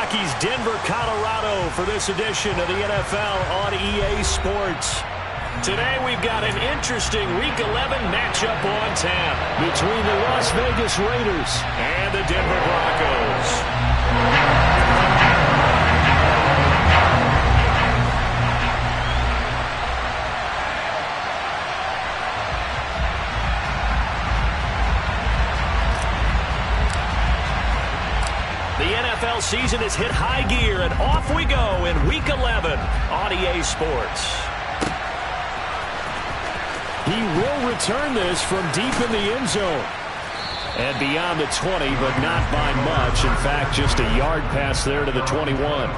Rockies, Denver, Colorado for this edition of the NFL on EA Sports. Today we've got an interesting Week 11 matchup on tap between the Las Vegas Raiders and the Denver Broncos. The NFL season has hit high gear, and off we go in Week 11 on EA Sports. He will return this from deep in the end zone. And beyond the 20, but not by much. In fact, just a yard pass there to the 21.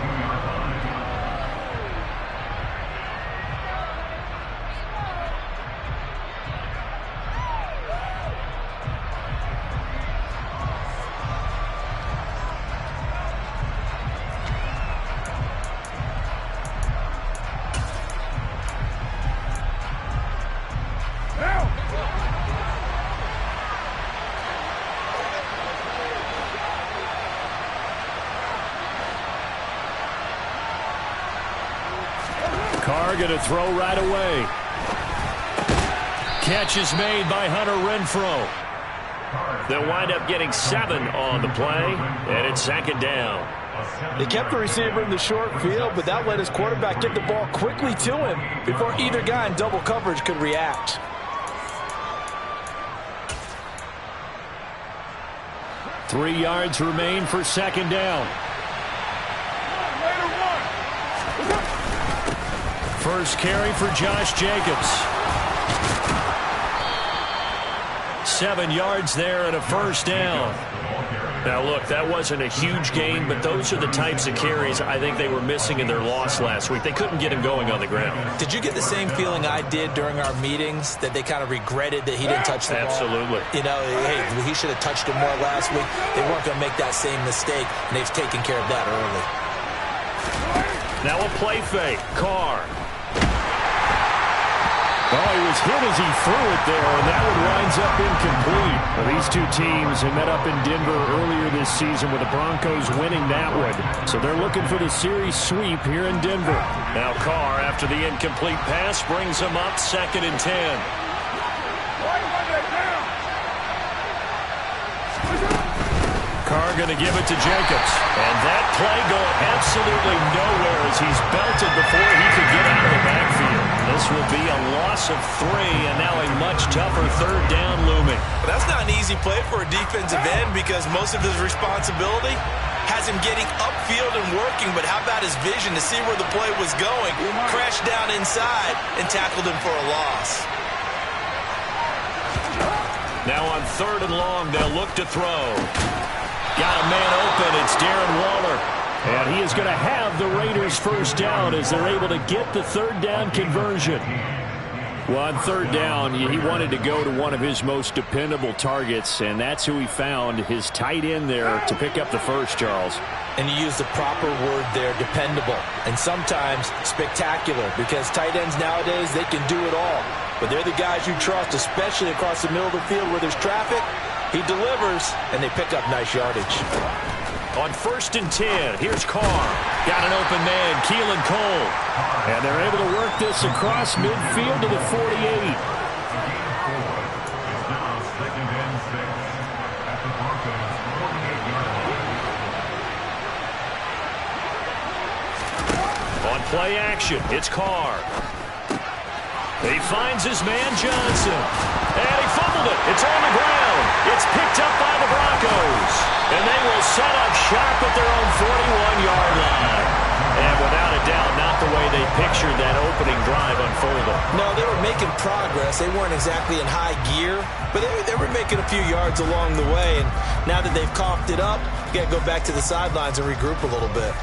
Carr going to throw right away. Catch is made by Hunter Renfrow. They'll wind up getting 7 on the play, and it's second down. They kept the receiver in the short field, but that let his quarterback get the ball quickly to him before either guy in double coverage could react. Three yards remain for second down. First carry for Josh Jacobs. 7 yards there and a first down. Now, look, that wasn't a huge gain, but those are the types of carries I think they were missing in their loss last week. They couldn't get him going on the ground. Did you get the same feeling I did during our meetings, that they kind of regretted that he didn't touch the ball? Absolutely. You know, hey, he should have touched him more last week. They weren't going to make that same mistake, and they've taken care of that early. Now a play fake. Carr. Oh, he was hit as he threw it there, and that one winds up incomplete. Well, these two teams have met up in Denver earlier this season with the Broncos winning that one. So they're looking for the series sweep here in Denver. Now Carr, after the incomplete pass, brings him up 2nd and 10. Carr going to give it to Jacobs. And that play going absolutely nowhere as he's belted before he could get out of the backfield. This will be a loss of 3, and now a much tougher third down looming. Well, that's not an easy play for a defensive end because most of his responsibility has him getting upfield and working, but how about his vision to see where the play was going? Crashed down inside and tackled him for a loss. Now on 3rd and long, they'll look to throw. Got a man open. It's Darren Waller. And he is going to have the Raiders first down as they're able to get the third down conversion. Well, on 3rd down, he wanted to go to one of his most dependable targets, and that's who he found, his tight end there, to pick up the first, Charles. And you use the proper word there, dependable, and sometimes spectacular, because tight ends nowadays, they can do it all. But they're the guys you trust, especially across the middle of the field where there's traffic. He delivers, and they pick up nice yardage. On 1st and 10, here's Carr. Got an open man, Keelan Cole. And they're able to work this across midfield to the 48. On play action, it's Carr. He finds his man Johnson. And he fumbled it. It's on the ground. It's picked up by the Broncos. And they will set up shop at their own 41-yard line. And without a doubt, not the way they pictured that opening drive unfolding. No, they were making progress. They weren't exactly in high gear, but they were making a few yards along the way. And now that they've coughed it up, you got to go back to the sidelines and regroup a little bit.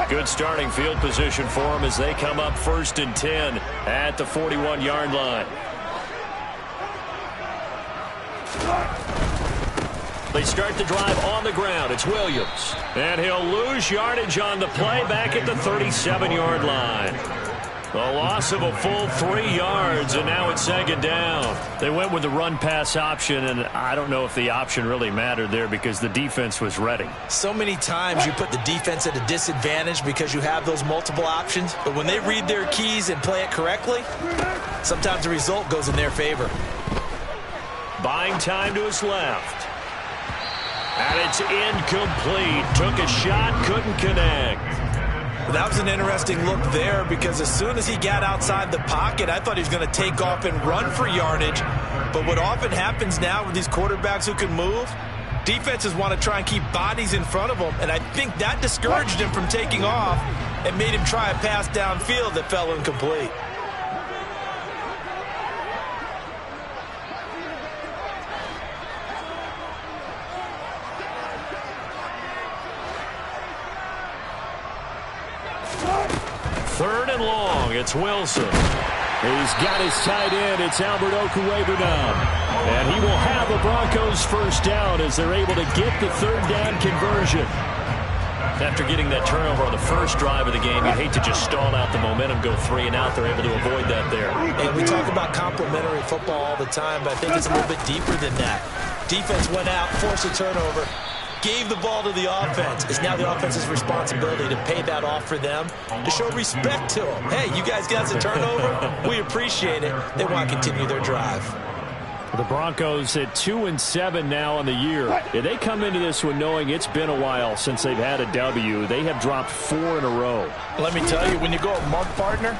Good starting field position for them as they come up 1st and 10 at the 41-yard line. They start the drive on the ground. It's Williams. And he'll lose yardage on the play back at the 37-yard line. A loss of a full 3 yards, and now it's second down. They went with the run-pass option, and I don't know if the option really mattered there because the defense was ready. So many times you put the defense at a disadvantage because you have those multiple options, but when they read their keys and play it correctly, sometimes the result goes in their favor. Buying time to his left. And it's incomplete. Took a shot, couldn't connect. That was an interesting look there because as soon as he got outside the pocket, I thought he was going to take off and run for yardage. But what often happens now with these quarterbacks who can move, defenses want to try and keep bodies in front of them, and I think that discouraged him from taking off and made him try a pass downfield that fell incomplete. Third and long, it's Wilson. He's got his tight end, it's Albert Okwuegbunam. And he will have the Broncos first down as they're able to get the third down conversion. After getting that turnover on the first drive of the game, you'd hate to just stall out the momentum, go 3 and out. They're able to avoid that there. And we talk about complementary football all the time, but I think it's a little bit deeper than that. Defense went out, forced a turnover, gave the ball to the offense. It's now the offense's responsibility to pay that off for them, to show respect to them. Hey, you guys got a turnover? We appreciate it. They want to continue their drive. The Broncos at 2-7 now on the year. They come into this one knowing it's been a while since they've had a W. They have dropped 4 in a row. Let me tell you, when you go a month, partner,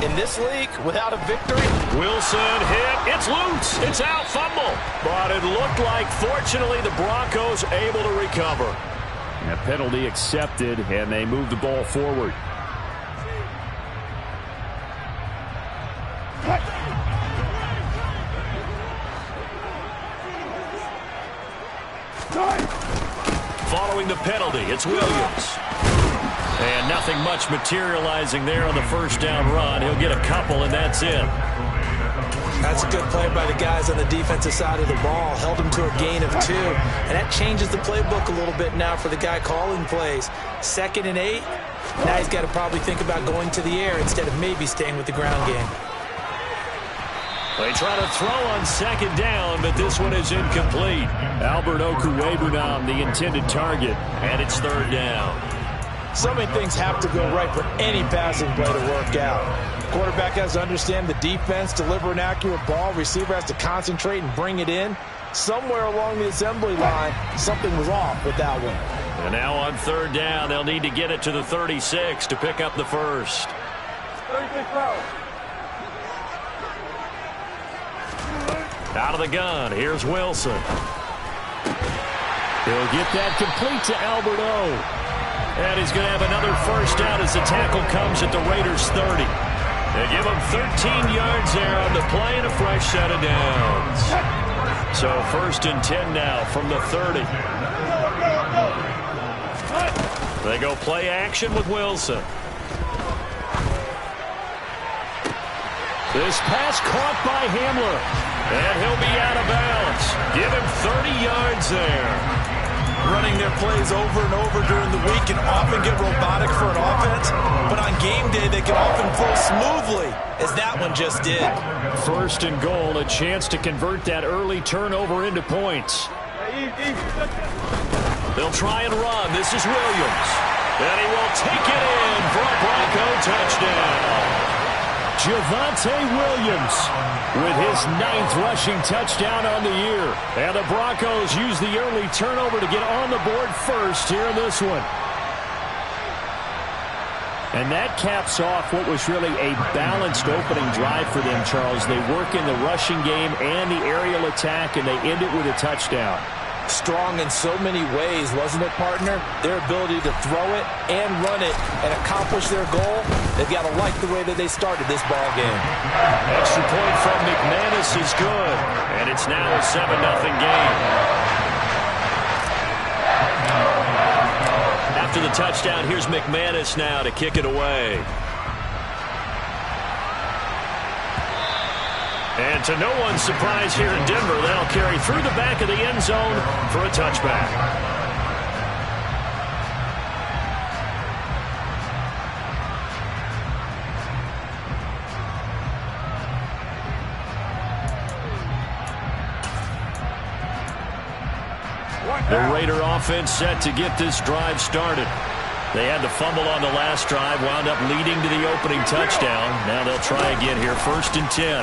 in this league, without a victory. Wilson hit. It's loose. It's out. Fumble. But it looked like, fortunately, the Broncos able to recover. A penalty accepted, and they move the ball forward. Following the penalty, it's Williams. And nothing much materializing there on the first down run. He'll get a couple, and that's it. That's a good play by the guys on the defensive side of the ball. Held him to a gain of 2. And that changes the playbook a little bit now for the guy calling plays. 2nd and 8. Now he's got to probably think about going to the air instead of maybe staying with the ground game. They try to throw on second down, but this one is incomplete. Albert Okwuegbunam, the intended target, and it's third down. So many things have to go right for any passing play to work out. Quarterback has to understand the defense, deliver an accurate ball. Receiver has to concentrate and bring it in. Somewhere along the assembly line, something was off with that one. And now on third down, they'll need to get it to the 36 to pick up the first. 36 row. Out of the gun, here's Wilson. He'll get that complete to Albert O. And he's going to have another first down as the tackle comes at the Raiders' 30. They give him 13 yards there on the play and a fresh set of downs. So 1st and 10 now from the 30. They go play action with Wilson. This pass caught by Hamler. And he'll be out of bounds. Give him 30 yards there. Running their plays over and over during the week can often get robotic for an offense, but on game day they can often flow smoothly, as that one just did. 1st and goal, a chance to convert that early turnover into points. They'll try and run. This is Williams. And he will take it in for a Bronco touchdown. Javonte Williams with his 9th rushing touchdown on the year. And the Broncos use the early turnover to get on the board first here in this one. And that caps off what was really a balanced opening drive for them, Charles. They work in the rushing game and the aerial attack, and they end it with a touchdown. Strong in so many ways, wasn't it, partner? Their ability to throw it and run it and accomplish their goal, they've got to like the way that they started this ball game. Extra point from McManus is good, and it's now a 7-0 game. After the touchdown, here's McManus now to kick it away. And to no one's surprise here in Denver, they'll carry through the back of the end zone for a touchback. The Raider offense set to get this drive started. They had the fumble on the last drive, wound up leading to the opening touchdown. Now they'll try again here, 1st and 10.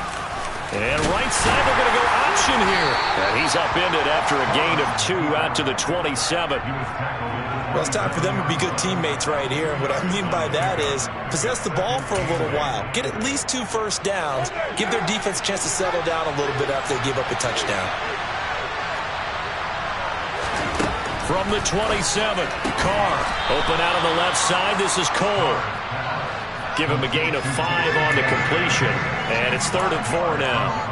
And right side, they're going to go option here. And he's upended after a gain of 2 out to the 27. Well, it's time for them to be good teammates right here. And what I mean by that is possess the ball for a little while. Get at least 2 first downs. Give their defense a chance to settle down a little bit after they give up a touchdown. From the 27, Carr. Open out on the left side. This is Cole. Give him a gain of 5 on the completion. And it's 3rd and 4 now.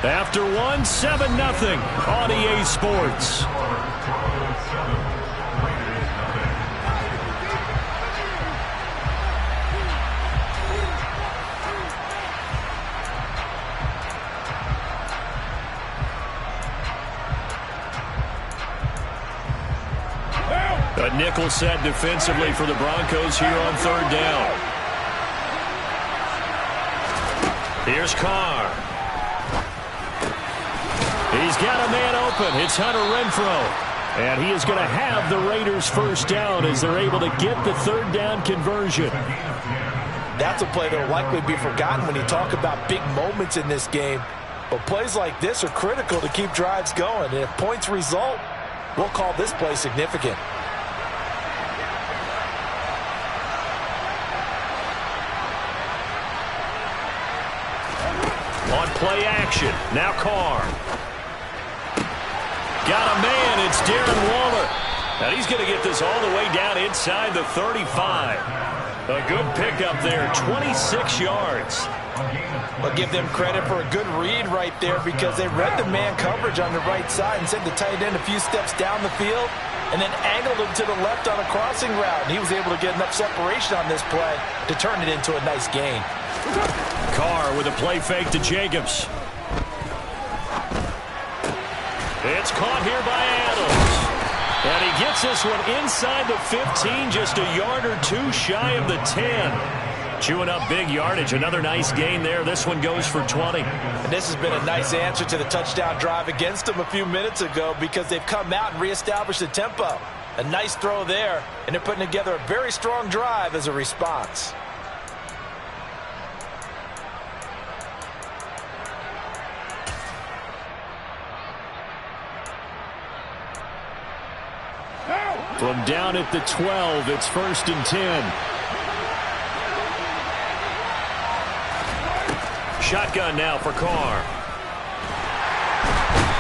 After 1, 7-0 on EA Sports. A nickel set defensively for the Broncos here on 3rd down. Here's Carr. He's got a man open. It's Hunter Renfrow. And he is going to have the Raiders' 1st down as they're able to get the 3rd down conversion. That's a play that will likely be forgotten when you talk about big moments in this game. But plays like this are critical to keep drives going. And if points result, we'll call this play significant. On play action, now Carr. Got a man, it's Darren Waller. And he's going to get this all the way down inside the 35. A good pickup there, 26 yards. I'll give them credit for a good read right there because they read the man coverage on the right side and sent the tight end a few steps down the field and then angled him to the left on a crossing route. And he was able to get enough separation on this play to turn it into a nice gain. Carr with a play fake to Jacobs. It's caught here by Adams. And he gets this one inside the 15, just a yard or 2 shy of the 10. Chewing up big yardage. Another nice gain there. This one goes for 20. And this has been a nice answer to the touchdown drive against them a few minutes ago because they've come out and reestablished the tempo. A nice throw there, and they're putting together a very strong drive as a response. From down at the 12, it's 1st and 10. Shotgun now for Carr.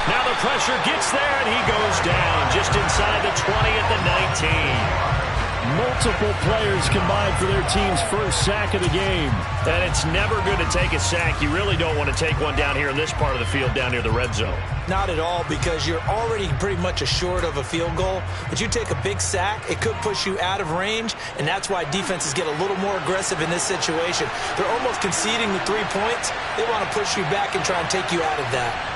Now the pressure gets there, and he goes down just inside the 20 at the 19. Multiple players combined for their team's 1st sack of the game. And it's never good to take a sack. You really don't want to take one down here in this part of the field, down near the red zone. Not at all, because you're already pretty much assured of a field goal. But you take a big sack, it could push you out of range, and that's why defenses get a little more aggressive in this situation. They're almost conceding the 3 points. They want to push you back and try and take you out of that.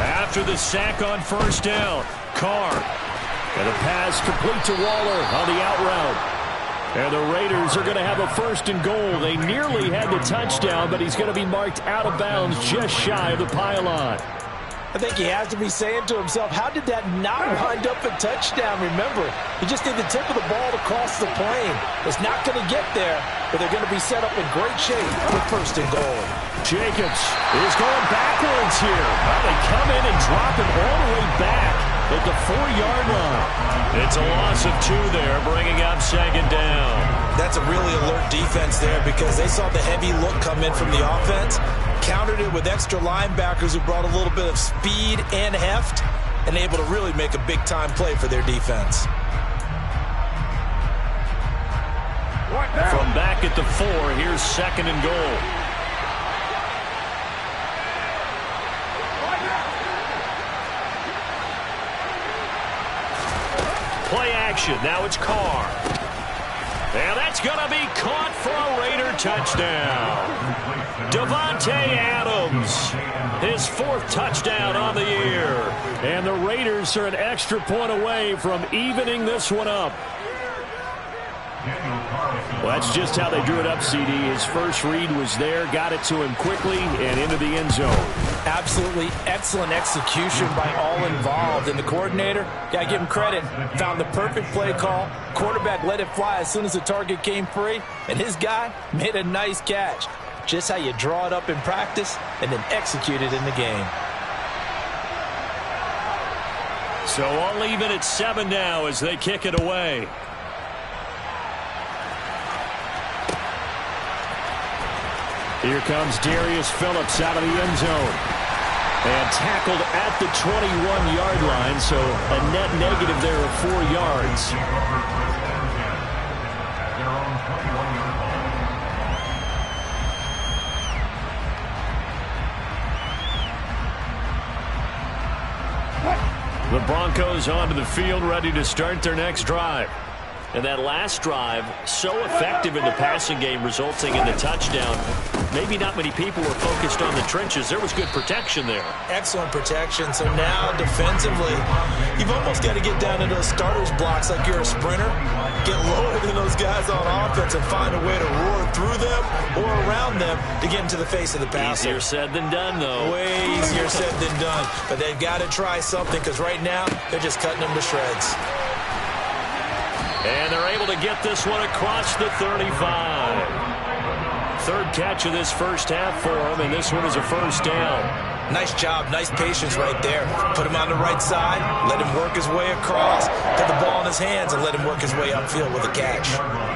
After the sack on 1st down, Carr. And a pass complete to Waller on the out route. And the Raiders are going to have a 1st and goal. They nearly had the touchdown, but he's going to be marked out of bounds just shy of the pylon. I think he has to be saying to himself, how did that not wind up a touchdown? Remember, he just need the tip of the ball to cross the plane. It's not going to get there, but they're going to be set up in great shape with 1st and goal. Jacobs is going backwards here. Well, they come in and drop him all the way back at the 4-yard line. It's a loss of 2 there, bringing up 2nd down. That's a really alert defense there because they saw the heavy look come in from the offense, countered it with extra linebackers who brought a little bit of speed and heft, and able to really make a big-time play for their defense. From back at the 4, here's 2nd and goal. Play action. Now it's Carr. And that's going to be caught for a Raider touchdown. Davante Adams, his 4th touchdown on the year. And the Raiders are an extra point away from evening this one up. Well, that's just how they drew it up, CD. His first read was there, got it to him quickly, and into the end zone. Absolutely excellent execution by all involved. And the coordinator, got to give him credit, found the perfect play call. Quarterback let it fly as soon as the target came free, and his guy made a nice catch. Just how you draw it up in practice and then execute it in the game. So all even at 7 now as they kick it away. Here comes Darius Phillips out of the end zone. And tackled at the 21-yard line, so a net negative there of 4 yards. The Broncos onto the field, ready to start their next drive. And that last drive, so effective in the passing game, resulting in the touchdown. Maybe not many people were focused on the trenches. There was good protection there. Excellent protection. So now, defensively, you've almost got to get down to those starters blocks like you're a sprinter. Get lower than those guys on offense and find a way to roar through them or around them to get into the face of the passer. Easier said than done, though. Way easier said than done. But they've got to try something because right now, they're just cutting them to shreds. And they're able to get this one across the 35. 3rd catch of this first half for him, and this one is a first down. Nice job, nice patience right there. Put him on the right side, let him work his way across, put the ball in his hands, and let him work his way upfield with a catch.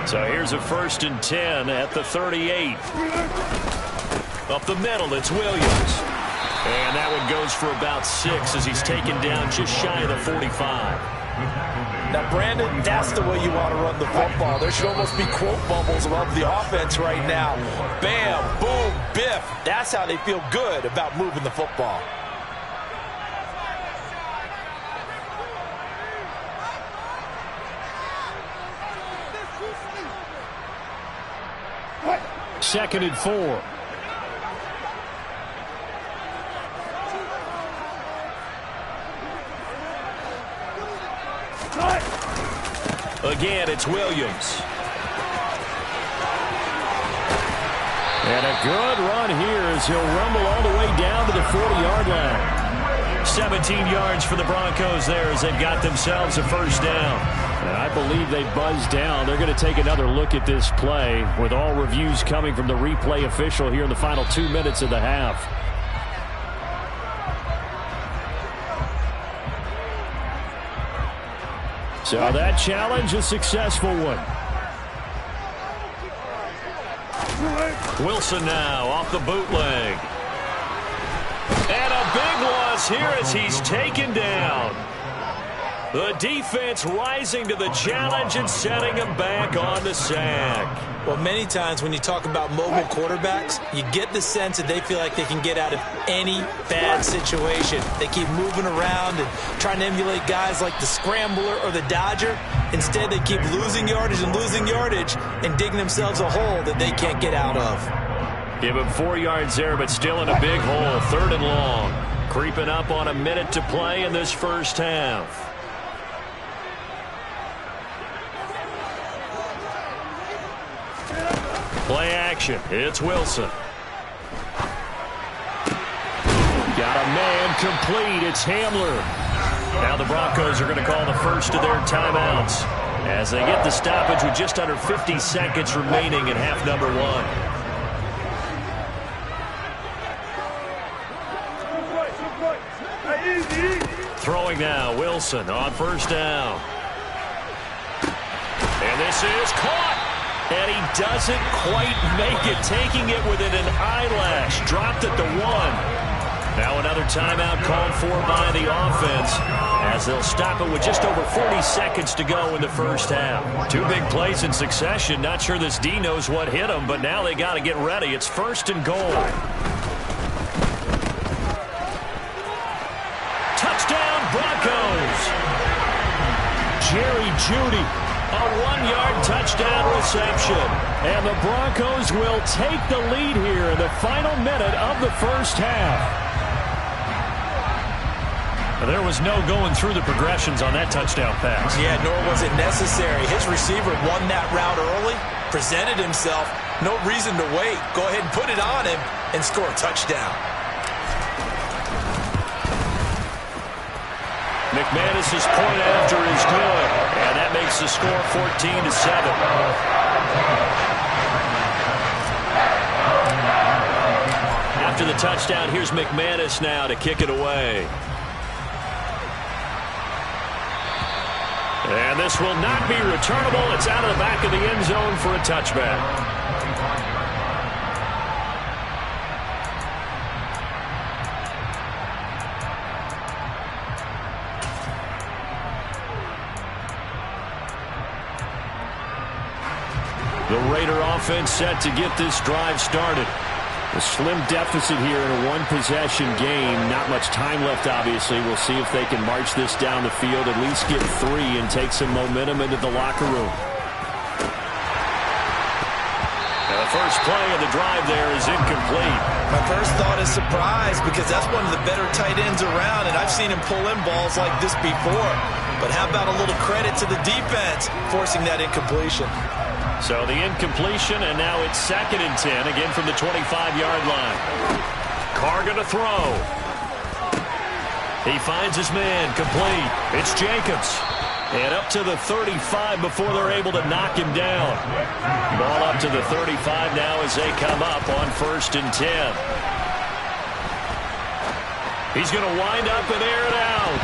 So here's a 1st and 10 at the 38. Up the middle, it's Williams. And that one goes for about 6 as he's taken down just shy of the 45. Now, Brandon, that's the way you want to run the football. There should almost be quote bubbles above the offense right now. Bam, boom, biff. That's how they feel good about moving the football. Second and 4. Again, it's Williams. And a good run here as he'll rumble all the way down to the 40-yard line. 17 yards for the Broncos there as they've got themselves a first down. And I believe they buzzed down. They're going to take another look at this play with all reviews coming from the replay official here in the final 2 minutes of the half. So that challenge, a successful one. Wilson now off the bootleg. And a big loss here as he's taken down. The defense rising to the challenge and setting him back on the sack. Well, many times when you talk about mobile quarterbacks, you get the sense that they feel like they can get out of any bad situation. They keep moving around and trying to emulate guys like the Scrambler or the Dodger. Instead, they keep losing yardage and digging themselves a hole that they can't get out of. Give him 4 yards there, but still in a big hole. 3rd and long. Creeping up on a minute to play in this first half. Play action. It's Wilson. Got a man complete. It's Hamler. Now the Broncos are going to call the first of their timeouts as they get the stoppage with just under 50 seconds remaining in half number 1. Throwing now, Wilson on first down. And this is caught. And he doesn't quite make it, taking it within an eyelash. Dropped at the 1. Now another timeout called for by the offense as they'll stop it with just over 40 seconds to go in the first half. 2 big plays in succession. Not sure this D knows what hit him, but now they got to get ready. It's 1st and goal. Touchdown, Broncos. Jerry Jeudy A 1-yard touchdown reception. And the Broncos will take the lead here in the final minute of the first half. There was no going through the progressions on that touchdown pass. Yeah, nor was it necessary. His receiver won that route early, presented himself. No reason to wait. Go ahead and put it on him and score a touchdown. McManus's point after is good, and that makes the score 14-7. After the touchdown, here's McManus now to kick it away. And this will not be returnable. It's out of the back of the end zone for a touchback. The Raider offense set to get this drive started. A slim deficit here in a one-possession game. Not much time left, obviously. We'll see if they can march this down the field, at least get 3 and take some momentum into the locker room. And the first play of the drive there is incomplete. My first thought is surprise, because that's one of the better tight ends around, and I've seen him pull in balls like this before. But how about a little credit to the defense forcing that incompletion? So the incompletion, and now it's 2nd and 10, again from the 25-yard line. Carr going to throw. He finds his man, complete. It's Jacobs. And up to the 35 before they're able to knock him down. Ball up to the 35 now as they come up on 1st and 10. He's going to wind up and air it out.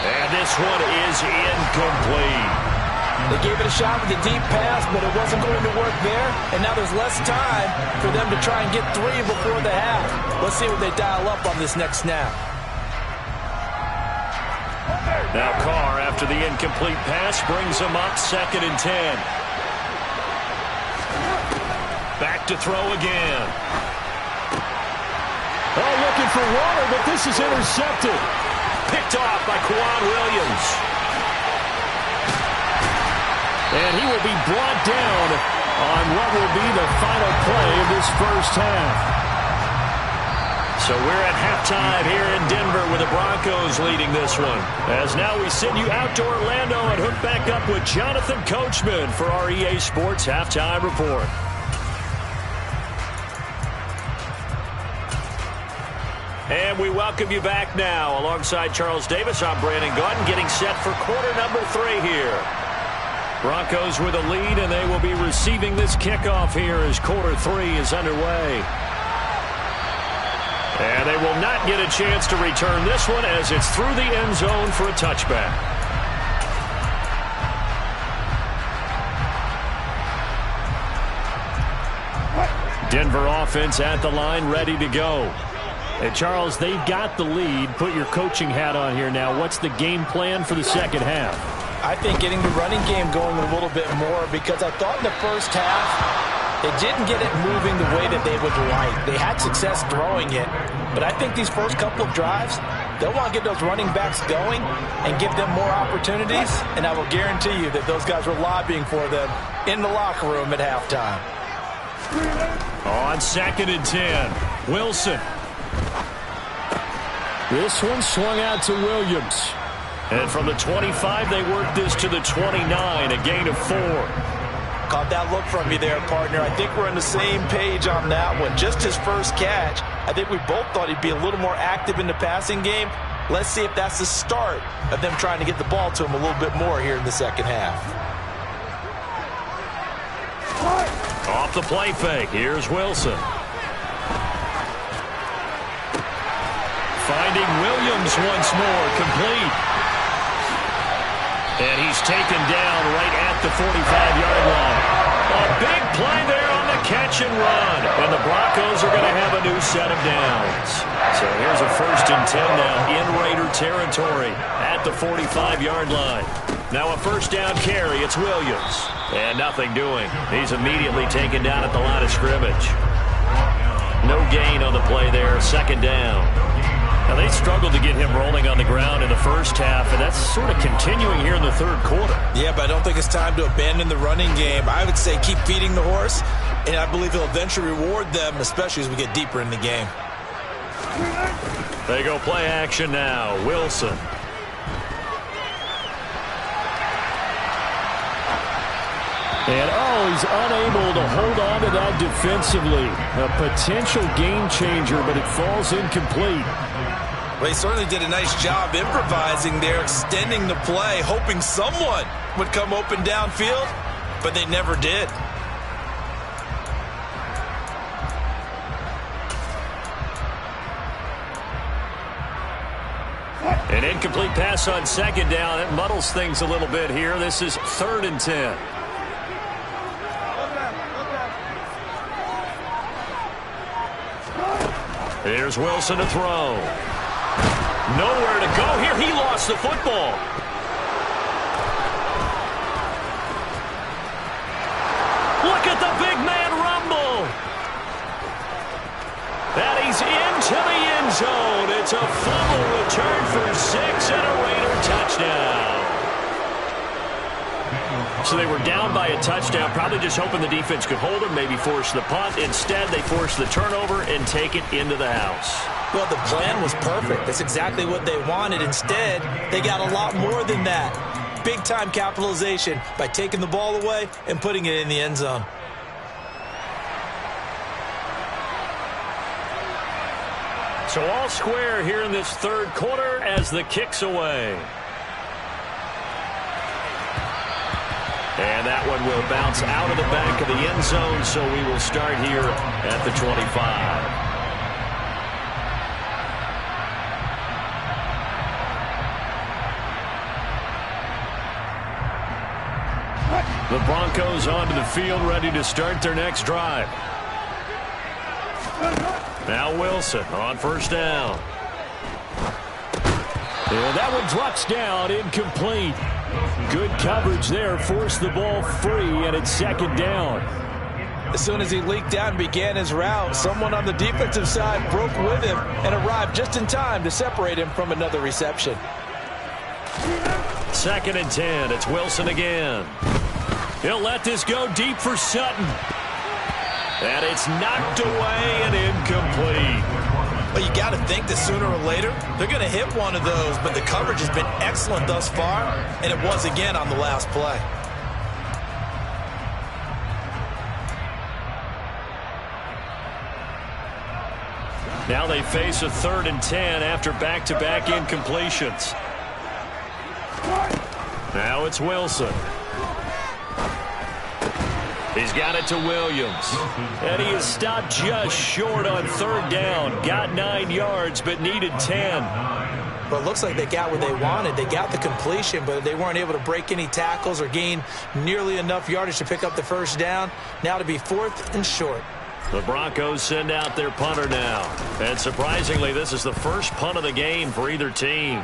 And this one is incomplete. They gave it a shot with the deep pass, but it wasn't going to work there. And now there's less time for them to try and get 3 before the half. Let's see what they dial up on this next snap. Now Carr, after the incomplete pass, brings him up 2nd and 10. Back to throw again. Oh, looking for Waller, but this is intercepted. Picked off by Kwan Williams. And he will be brought down on what will be the final play of this first half. So we're at halftime here in Denver with the Broncos leading this one. As now we send you out to Orlando and hook back up with Jonathan Coachman for our EA Sports Halftime Report. And we welcome you back now. Alongside Charles Davis, I'm Brandon Gaudin, getting set for quarter number 3 here. Broncos with a lead, and they will be receiving this kickoff here as quarter 3 is underway. And they will not get a chance to return this one as it's through the end zone for a touchback. Denver offense at the line, ready to go. And Charles, they've got the lead. Put your coaching hat on here now. What's the game plan for the second half? I think getting the running game going a little bit more, because I thought in the first half they didn't get it moving the way that they would like. They had success throwing it, but I think these first couple of drives, they'll want to get those running backs going and give them more opportunities, and I will guarantee you that those guys were lobbying for them in the locker room at halftime. On 2nd and 10, Wilson. This one swung out to Williams. And from the 25, they work this to the 29, a gain of 4. Caught that look from you there, partner. I think we're on the same page on that one. Just his first catch, I think we both thought he'd be a little more active in the passing game. Let's see if that's the start of them trying to get the ball to him a little bit more here in the second half. Off the play fake, here's Wilson. Finding Williams once more, complete. And he's taken down right at the 45-yard line. A big play there on the catch and run. And the Broncos are going to have a new set of downs. So here's a 1st and 10 now in Raider territory at the 45-yard line. Now a first down carry, it's Williams. And nothing doing. He's immediately taken down at the line of scrimmage. No gain on the play there, 2nd down. Now they struggled to get him rolling on the ground in the first half, and that's sort of continuing here in the third quarter. Yeah, but I don't think it's time to abandon the running game. I would say keep feeding the horse, and I believe he'll eventually reward them, especially as we get deeper in the game. They go play action now. Wilson. And, he's unable to hold on to that defensively. A potential game changer, but it falls incomplete. Well, he certainly did a nice job improvising there, extending the play, hoping someone would come open downfield, but they never did. An incomplete pass on second down. It muddles things a little bit here. This is 3rd and 10. Here's Wilson to throw. Nowhere to go here. He lost the football. Look at the big man rumble. And he's into the end zone. It's a fumble return for 6 and a Raider touchdown. So they were down by a touchdown, probably just hoping the defense could hold them, maybe force the punt. Instead, they force the turnover and take it into the house. Well, the plan was perfect. That's exactly what they wanted. Instead, they got a lot more than that. Big-time capitalization by taking the ball away and putting it in the end zone. So all square here in this third quarter as the kick's away. And that one will bounce out of the back of the end zone, so we will start here at the 25. The Broncos onto the field, ready to start their next drive. Now Wilson on first down. And that one drops down, incomplete. Good coverage there, forced the ball free, and it's 2nd down. As soon as he leaked out and began his route, someone on the defensive side broke with him and arrived just in time to separate him from another reception. 2nd and 10. It's Wilson again. He'll let this go deep for Sutton. And it's knocked away and incomplete. Well, you got to think that sooner or later they're going to hit one of those, but the coverage has been excellent thus far, and it was again on the last play. Now they face a 3rd and 10 after back-to-back incompletions. Now it's Wilson. He's got it to Williams. And he is stopped just short on 3rd down. Got 9 yards, but needed 10. Well, it looks like they got what they wanted. They got the completion, but they weren't able to break any tackles or gain nearly enough yardage to pick up the first down. Now to be 4th and short. The Broncos send out their punter now. And surprisingly, this is the first punt of the game for either team.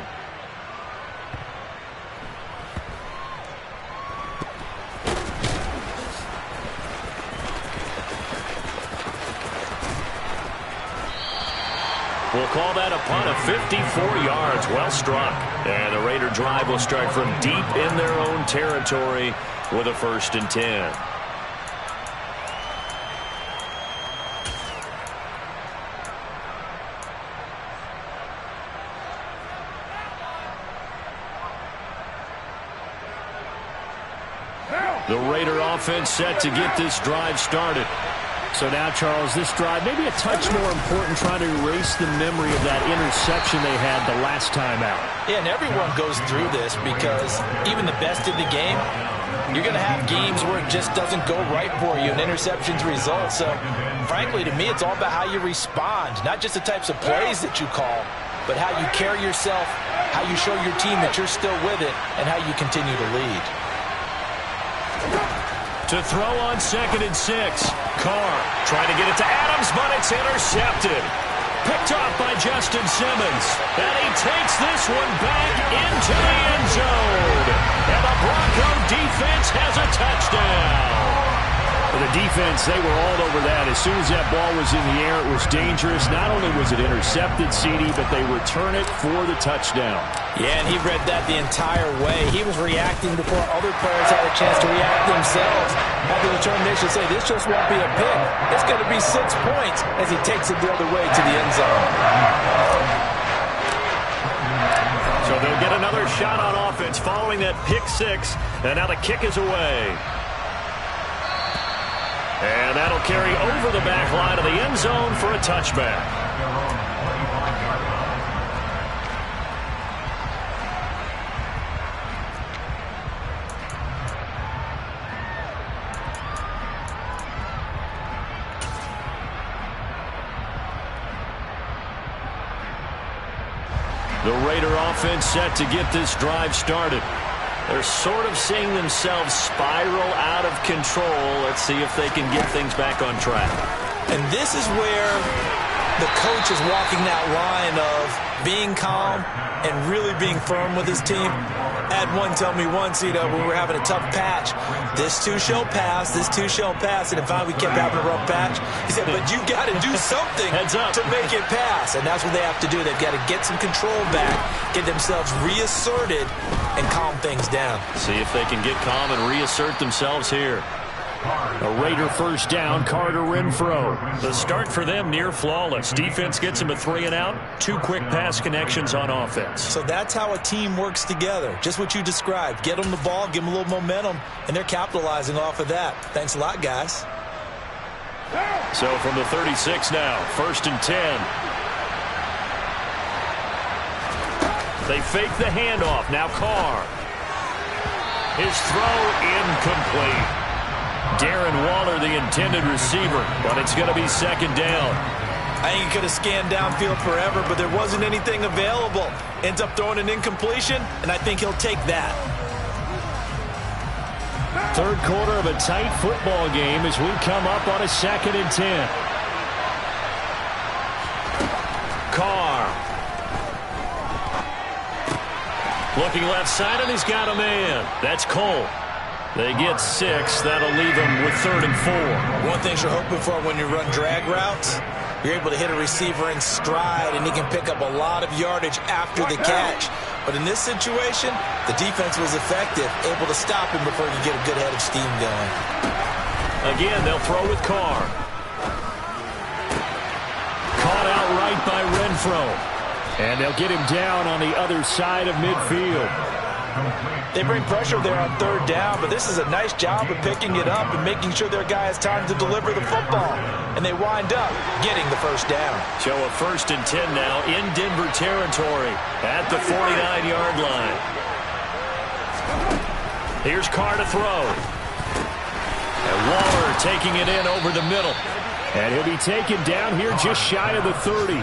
We'll call that a punt of 54 yards. Well struck. And the Raider drive will start from deep in their own territory with a 1st and 10. The Raider offense set to get this drive started. So now, Charles, this drive maybe a touch more important, trying to erase the memory of that interception they had the last time out. Yeah, and everyone goes through this because even the best in the game, you're going to have games where it just doesn't go right for you and interceptions result. So, frankly, to me, it's all about how you respond, not just the types of plays that you call, but how you carry yourself, how you show your team that you're still with it, and how you continue to lead. To throw on 2nd and 6. Carr trying to get it to Adams, but it's intercepted. Picked off by Justin Simmons. And he takes this one back into the end zone. And the Bronco defense has a touchdown. The defense, they were all over that. As soon as that ball was in the air, it was dangerous. Not only was it intercepted, CD, but they return it for the touchdown. Yeah, and he read that the entire way. He was reacting before other players had a chance to react themselves. Had the determination to say, this just won't be a pick. It's going to be 6 points as he takes it the other way to the end zone. So they'll get another shot on offense following that pick 6. And now the kick is away. And that'll carry over the back line of the end zone for a touchback. The Raider offense set to get this drive started. They're sort of seeing themselves spiral out of control. Let's see if they can get things back on track. And this is where the coach is walking that line of being calm and really being firm with his team. I had one tell me once, when we were having a tough patch, this too shall pass, this too shall pass. And finally we kept having a rough patch. He said, but you got to do something to make it pass. And that's what they have to do. They've got to get some control back, get themselves reasserted, and calm things down. See if they can get calm and reassert themselves here. A Raider first down, Carter Renfro. The start for them near flawless. Defense gets them a 3 and out. 2 quick pass connections on offense. So that's how a team works together. Just what you described. Get them the ball, give them a little momentum, and they're capitalizing off of that. Thanks a lot, guys. So from the 36 now, 1st and 10. They fake the handoff. Now Carr. His throw incomplete. Darren Waller, the intended receiver, but it's going to be 2nd down. I think he could have scanned downfield forever, but there wasn't anything available. Ends up throwing an incompletion, and I think he'll take that. 3rd quarter of a tight football game as we come up on a 2nd and 10. Carr. Looking left side, and he's got a man. That's Cole. They get 6. That'll leave them with 3rd and 4. One thing you're hoping for when you run drag routes, you're able to hit a receiver in stride, and he can pick up a lot of yardage after the catch. But in this situation, the defense was effective, able to stop him before he could get a good head of steam going. Again, they'll throw with Carr. Caught outright by Renfro. And they'll get him down on the other side of midfield. They bring pressure there on 3rd down, but this is a nice job of picking it up and making sure their guy has time to deliver the football. And they wind up getting the 1st down. So a 1st and 10 now in Denver territory at the 49-yard line. Here's Carr to throw. And Waller taking it in over the middle. And he'll be taken down here just shy of the 30.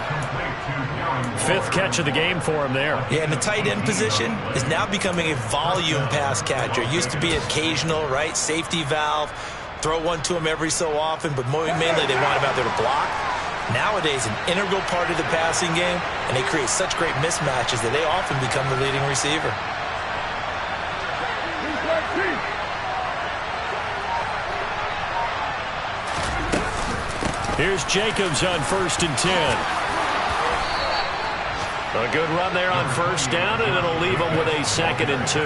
5th catch of the game for him there. Yeah, and the tight end position is now becoming a volume pass catcher. It used to be occasional, right? Safety valve. Throw one to him every so often, but mainly they want him out there to block. Nowadays, an integral part of the passing game, and they create such great mismatches that they often become the leading receiver. Here's Jacobs on 1st and 10. A good run there on 1st down, and it'll leave them with a 2nd and 2.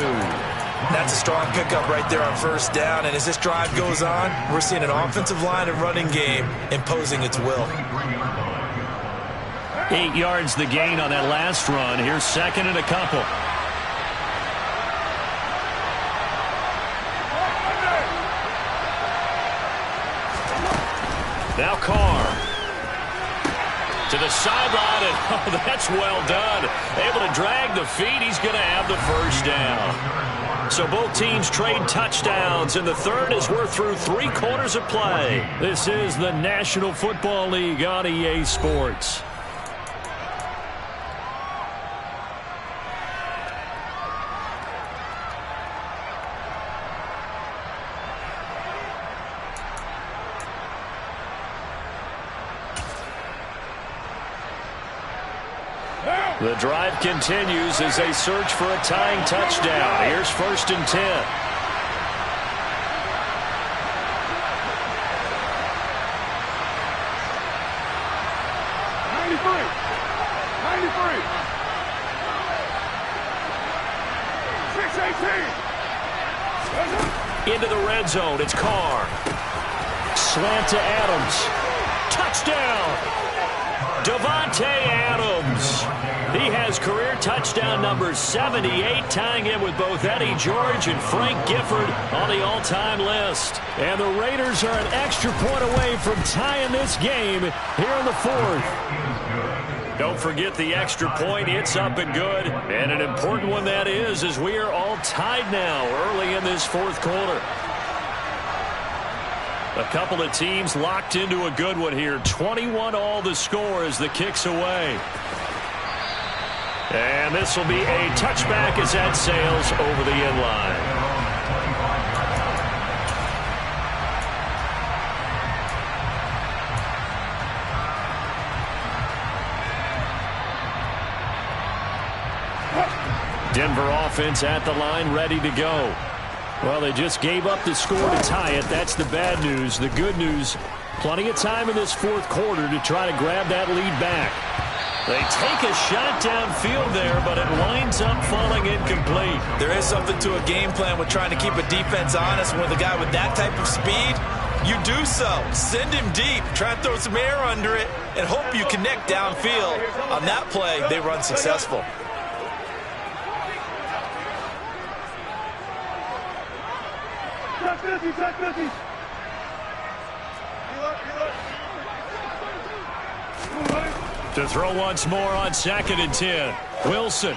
That's a strong pickup right there on 1st down, and as this drive goes on, we're seeing an offensive line and running game imposing its will. 8 yards the gain on that last run. Here's 2nd and a couple. Now Carr. To the sideline, and oh, that's well done. Able to drag the feet. He's going to have the 1st down. So both teams trade touchdowns, and the 3rd as we're through 3 quarters of play. This is the National Football League on EA Sports. The drive continues as they search for a tying touchdown. Here's 1st and 10. Into the red zone, it's Carr. Slant to Adams. Touchdown! Davante Adams. He has career touchdown number 78, tying him with both Eddie George and Frank Gifford on the all-time list. And the Raiders are an extra point away from tying this game here in the fourth. Don't forget the extra point. It's up and good. And an important one that is, as we are all tied now early in this fourth quarter. A couple of teams locked into a good one here. 21-all the score as the kick's away. And this will be a touchback as that sails over the end line. Denver offense at the line, ready to go. Well, they just gave up the score to tie it. That's the bad news. The good news, plenty of time in this fourth quarter to try to grab that lead back. They take a shot downfield there, but it winds up falling incomplete. There is something to a game plan with trying to keep a defense honest. With a guy with that type of speed, you do so. Send him deep, try and throw some air under it, and hope you connect downfield. On that play, they run successful. To throw once more on 2nd and 10. Wilson.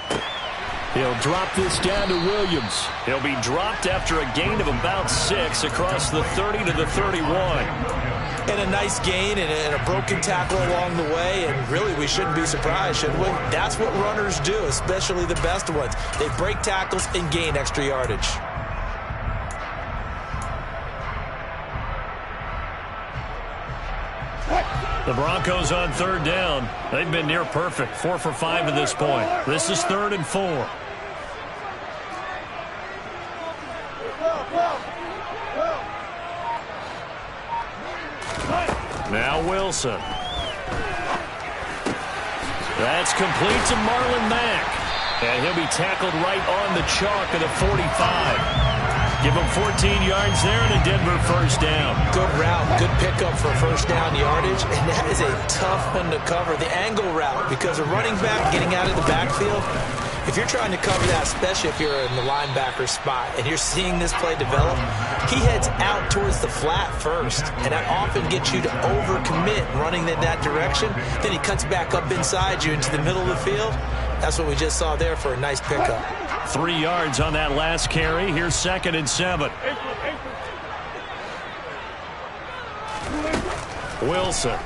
He'll drop this down to Williams. He'll be dropped after a gain of about 6 across the 30 to the 31. And a nice gain and a broken tackle along the way, and really we shouldn't be surprised, should we? That's what runners do, especially the best ones. They break tackles and gain extra yardage. The Broncos on 3rd down. They've been near perfect. 4 for 5 to this point. This is 3rd and 4. Now Wilson. That's complete to Marlon Mack. And he'll be tackled right on the chalk of the 45. Give him 14 yards there and a Denver first down. Good route, good pickup for first down yardage, and that is a tough one to cover. The angle route, because a running back getting out of the backfield, if you're trying to cover that, especially if you're in the linebacker spot, and you're seeing this play develop, he heads out towards the flat first, and that often gets you to overcommit running in that direction. Then he cuts back up inside you into the middle of the field. That's what we just saw there for a nice pickup. 3 yards on that last carry. Here's 2nd and 7. Wilson.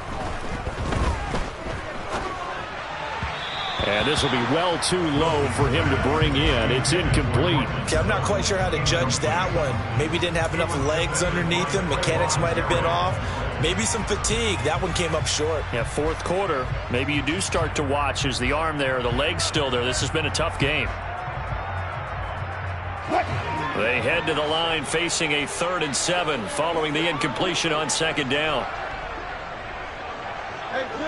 And this will be well too low for him to bring in. It's incomplete. Okay, I'm not quite sure how to judge that one. Maybe didn't have enough legs underneath him. Mechanics might have been off. Maybe some fatigue. That one came up short. Yeah, fourth quarter. Maybe you do start to watch. Is the arm there, the leg's still there? This has been a tough game. They head to the line facing a 3rd and 7 following the incompletion on 2nd down.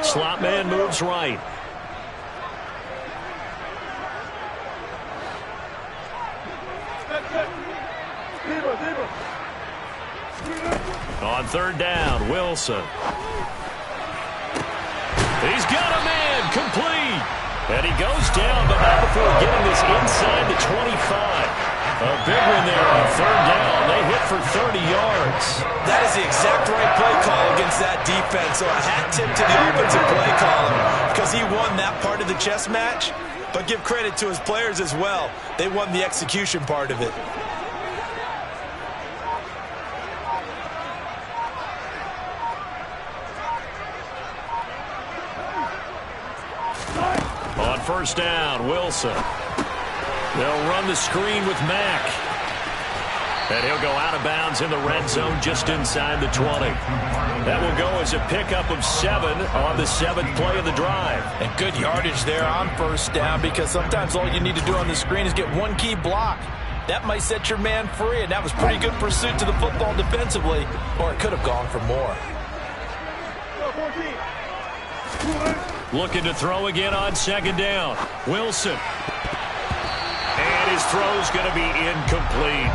Slot man moves right. On 3rd down, Wilson. He's got a man, complete. And he goes down, but not before getting this inside the 25. A big one there on 3rd down. They hit for 30 yards. That is the exact right play call against that defense. So a hat tip to the offensive play caller because he won that part of the chess match. But give credit to his players as well. They won the execution part of it. On 1st down, Wilson. They'll run the screen with Mack. And he'll go out of bounds in the red zone just inside the 20. That will go as a pickup of 7 on the 7th play of the drive. And good yardage there on 1st down because sometimes all you need to do on the screen is get one key block. That might set your man free, and that was pretty good pursuit to the football defensively, or it could have gone for more. Looking to throw again on 2nd down. Wilson. And his throw's going to be incomplete.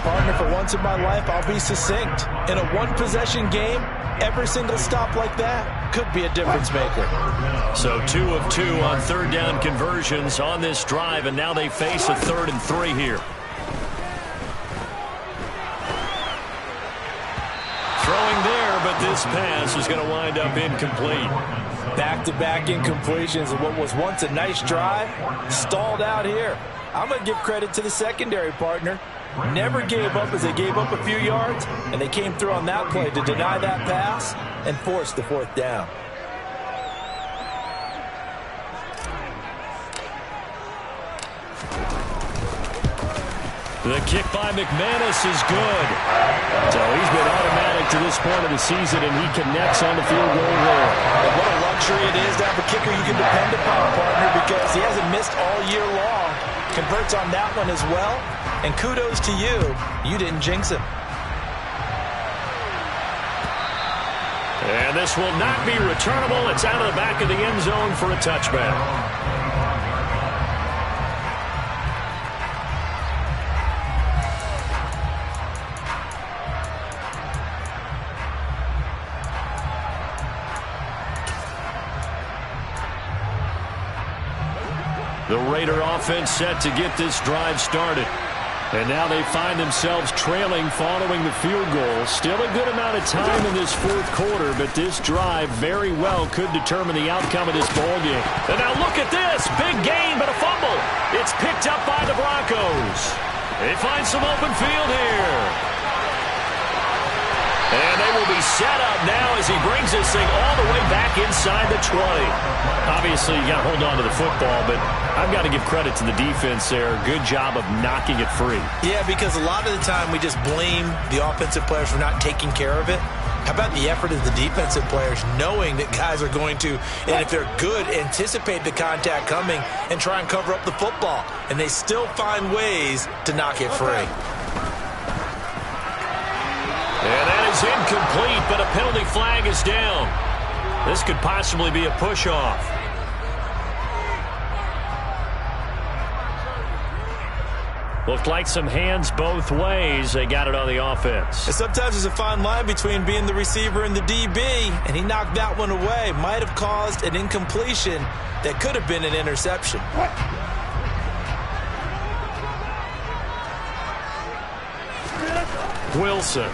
Partner, for once in my life, I'll be succinct. In a one-possession game, every single stop like that could be a difference maker. So 2 of 2 on third down conversions on this drive, and now they face a 3rd and 3 here. Throwing there, but this pass is going to wind up incomplete. Back-to-back incompletions of what was once a nice drive, stalled out here. I'm going to give credit to the secondary, partner. Never gave up as they gave up a few yards, and they came through on that play to deny that pass and force the 4th down. The kick by McManus is good. So he's been automatic to this point of the season, and he connects on the field goal there. And what a luxury it is to have a kicker you can depend upon, partner, because he hasn't missed all year long. Converts on that one as well. And kudos to you. You didn't jinx him. And this will not be returnable. It's out of the back of the end zone for a touchback. The Raider offense set to get this drive started. And now they find themselves trailing following the field goal. Still a good amount of time in this 4th quarter, but this drive very well could determine the outcome of this ballgame. And now look at this. Big gain, but a fumble. It's picked up by the Broncos. They find some open field here. And they will be set up now as he brings this thing all the way back inside the 20. Obviously, you got to hold on to the football, but I've got to give credit to the defense there. Good job of knocking it free. Yeah, because a lot of the time we just blame the offensive players for not taking care of it. How about the effort of the defensive players knowing that guys are going to, and if they're good, anticipate the contact coming and try and cover up the football. And they still find ways to knock it free. And that is incomplete, but a penalty flag is down. This could possibly be a push-off. Looked like some hands both ways. They got it on the offense. And sometimes there's a fine line between being the receiver and the DB, and he knocked that one away. Might have caused an incompletion that could have been an interception. Wilson.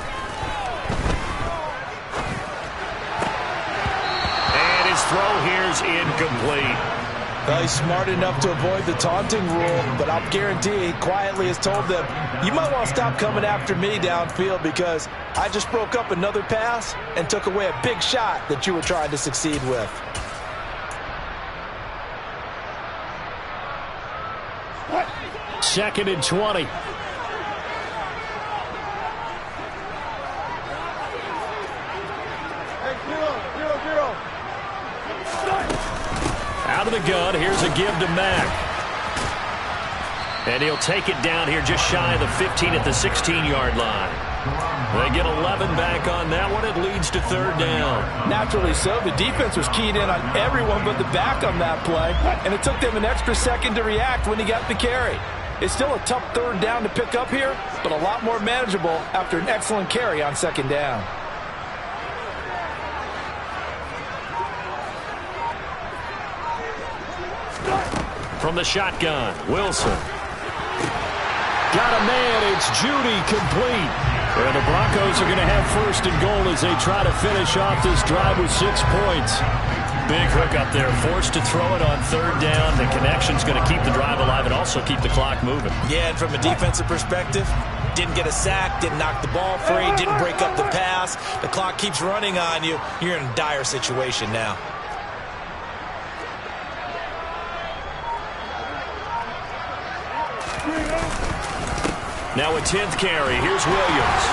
Throw here's incomplete. Well, he's smart enough to avoid the taunting rule, but I'll guarantee he quietly has told them, you might want to stop coming after me downfield because I just broke up another pass and took away a big shot that you were trying to succeed with. Second and 20. Out of the gun, here's a give to Mack. And he'll take it down here just shy of the 15 at the 16-yard line. They get 11 back on that one. It leads to 3rd down. Naturally so. The defense was keyed in on everyone but the back on that play, and it took them an extra second to react when he got the carry. It's still a tough 3rd down to pick up here, but a lot more manageable after an excellent carry on 2nd down. From the shotgun, Wilson. Got a man, it's Judy, complete. And the Broncos are going to have 1st and goal as they try to finish off this drive with 6 points. Big hook up there, forced to throw it on 3rd down. The connection's going to keep the drive alive and also keep the clock moving. Yeah, and from a defensive perspective, didn't get a sack, didn't knock the ball free, didn't break up the pass. The clock keeps running on you. You're in a dire situation now. Now a 10th carry. Here's Williams.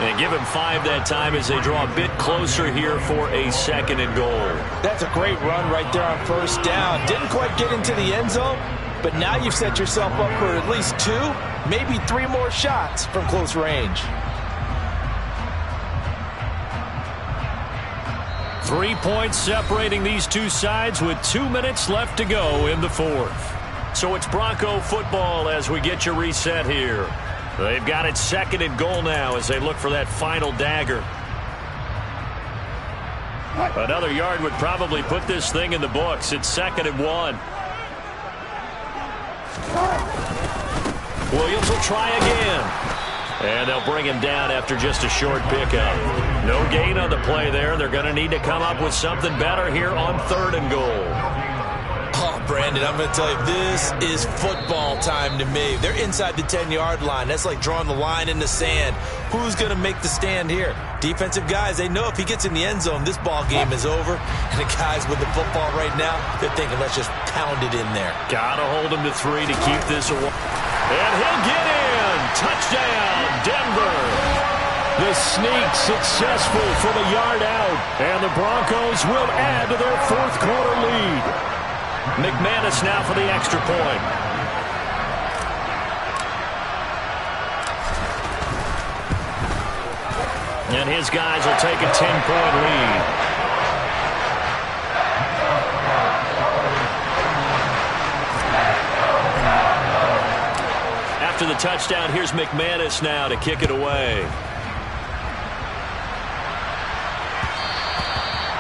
And give him 5 that time as they draw a bit closer here for a 2nd and goal. That's a great run right there on 1st down. Didn't quite get into the end zone, but now you've set yourself up for at least 2, maybe 3 more shots from close range. 3 points separating these two sides with 2 minutes left to go in the 4th. So it's Bronco football as we get you reset here. They've got it 2nd and goal now as they look for that final dagger. Another yard would probably put this thing in the books. It's 2nd and 1. Williams will try again. And they'll bring him down after just a short pickup. No gain on the play there. They're going to need to come up with something better here on 3rd and goal. Oh, Brandon, I'm going to tell you, this is football time to me. They're inside the 10-yard line. That's like drawing the line in the sand. Who's going to make the stand here? Defensive guys, they know if he gets in the end zone, this ball game is over. And the guys with the football right now, they're thinking, let's just pound it in there. Got to hold him to 3 to keep this away. And he'll get in. Touchdown, Denver. The sneak successful from a yard out. And the Broncos will add to their 4th quarter lead. McManus now for the extra point. And his guys will take a 10-point lead. After the touchdown, here's McManus now to kick it away.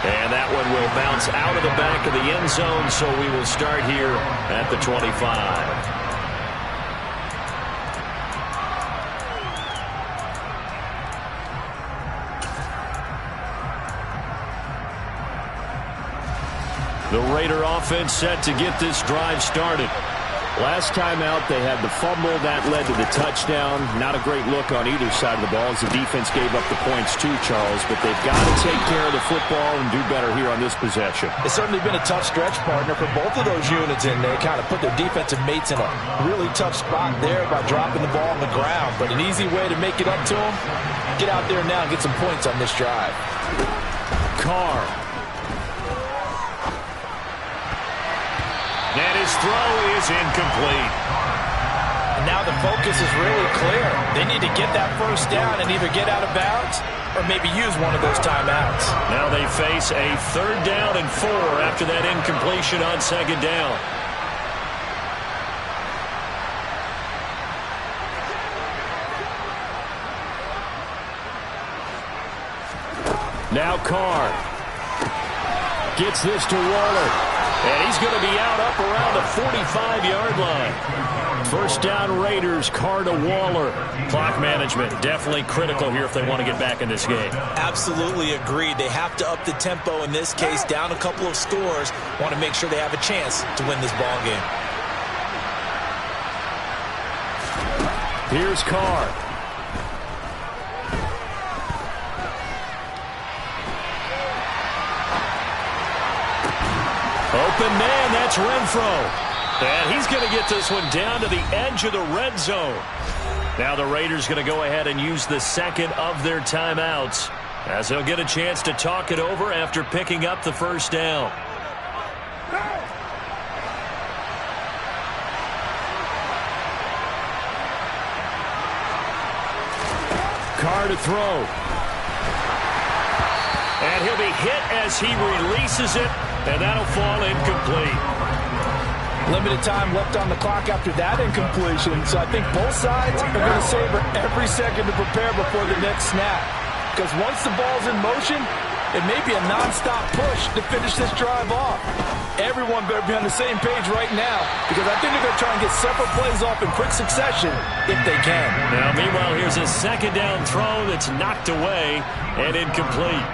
And that one will bounce out of the back of the end zone, so we will start here at the 25. The Raider offense set to get this drive started. Last time out, they had the fumble. That led to the touchdown. Not a great look on either side of the ball as the defense gave up the points too, Charles. But they've got to take care of the football and do better here on this possession. It's certainly been a tough stretch, partner, for both of those units, and they kind of put their defensive mates in a really tough spot there by dropping the ball on the ground. But an easy way to make it up to them, get out there now and get some points on this drive. Carr. And his throw is incomplete. And now the focus is really clear. They need to get that first down and either get out of bounds or maybe use one of those timeouts. Now they face a 3rd down and 4 after that incompletion on 2nd down. Now Carr gets this to Waller. And he's going to be out up around the 45-yard line. First down Raiders, Carr to Waller. Clock management definitely critical here if they want to get back in this game. Absolutely agreed. They have to up the tempo in this case, down a couple of scores. Want to make sure they have a chance to win this ball game. Here's Carr. Open man, that's Renfro. And he's going to get this one down to the edge of the red zone. Now the Raiders going to go ahead and use the 2nd of their timeouts as they'll get a chance to talk it over after picking up the first down. Carr to throw. And he'll be hit as he releases it. And that'll fall incomplete. Limited time left on the clock after that incompletion, so I think both sides are going to savor every second to prepare before the next snap. Because once the ball's in motion, it may be a nonstop push to finish this drive off. Everyone better be on the same page right now, because I think they're going to try and get several plays off in quick succession if they can. Now, meanwhile, here's a 2nd down throw that's knocked away and incomplete.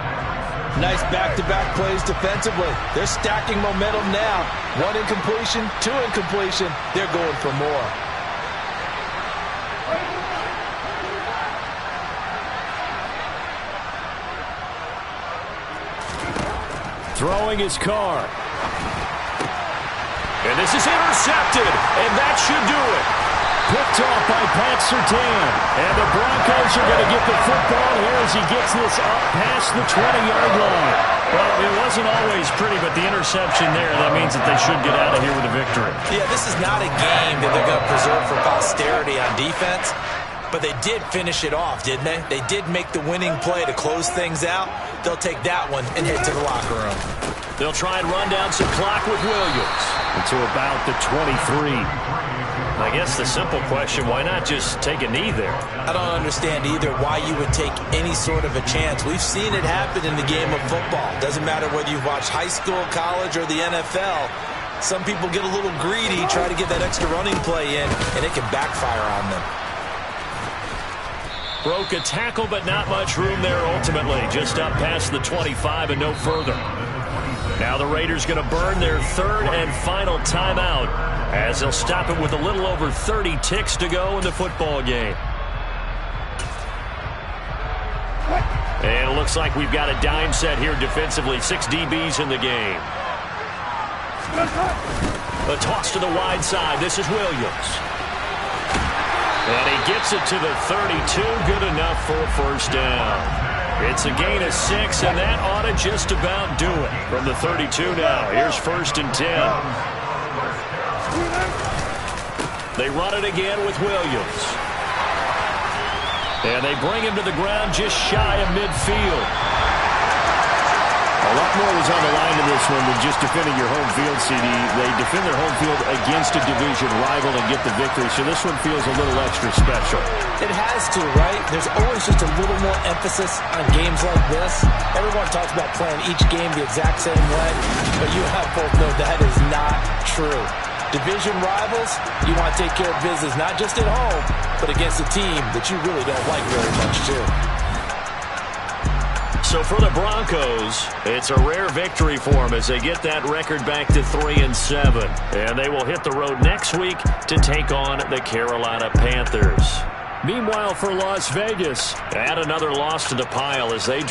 Nice back-to-back plays defensively. They're stacking momentum now. 1 incompletion, 2 incompletion. They're going for more. Throwing his Carr. And this is intercepted, and that should do it. Picked off by Pat Surtain. And the Broncos are going to get the football here as he gets this up past the 20-yard line. Well, it wasn't always pretty, but the interception there, that means that they should get out of here with a victory. Yeah, this is not a game that they're going to preserve for posterity on defense. But they did finish it off, didn't they? They did make the winning play to close things out. they'll take that one and head to the locker room. They'll try and run down some clock with Williams into about the 23. I guess the simple question, why not just take a knee there? I don't understand either why you would take any sort of a chance. We've seen it happen in the game of football. Doesn't matter whether you've watched high school, college, or the NFL. Some people get a little greedy, try to get that extra running play in, and it can backfire on them. Broke a tackle, but not much room there ultimately. Just up past the 25 and no further. Now the Raiders going to burn their third and final timeout as they'll stop it with a little over 30 ticks to go in the football game. And it looks like we've got a dime set here defensively. 6 DBs in the game. A toss to the wide side. This is Williams. And he gets it to the 32. Good enough for a first down. It's a gain of 6, and that ought to just about do it. From the 32 now, here's 1st and 10. They run it again with Williams. And they bring him to the ground just shy of midfield. A lot more was on the line in this one than just defending your home field, CD. They defend their home field against a division rival and get the victory, so this one feels a little extra special. It has to, right? There's always just a little more emphasis on games like this. Everyone talks about playing each game the exact same way, but you have both know that is not true. Division rivals, you want to take care of business not just at home, but against a team that you really don't like very much, too. So for the Broncos, it's a rare victory for them as they get that record back to 3-7. And they will hit the road next week to take on the Carolina Panthers. Meanwhile, for Las Vegas, add another loss to the pile as they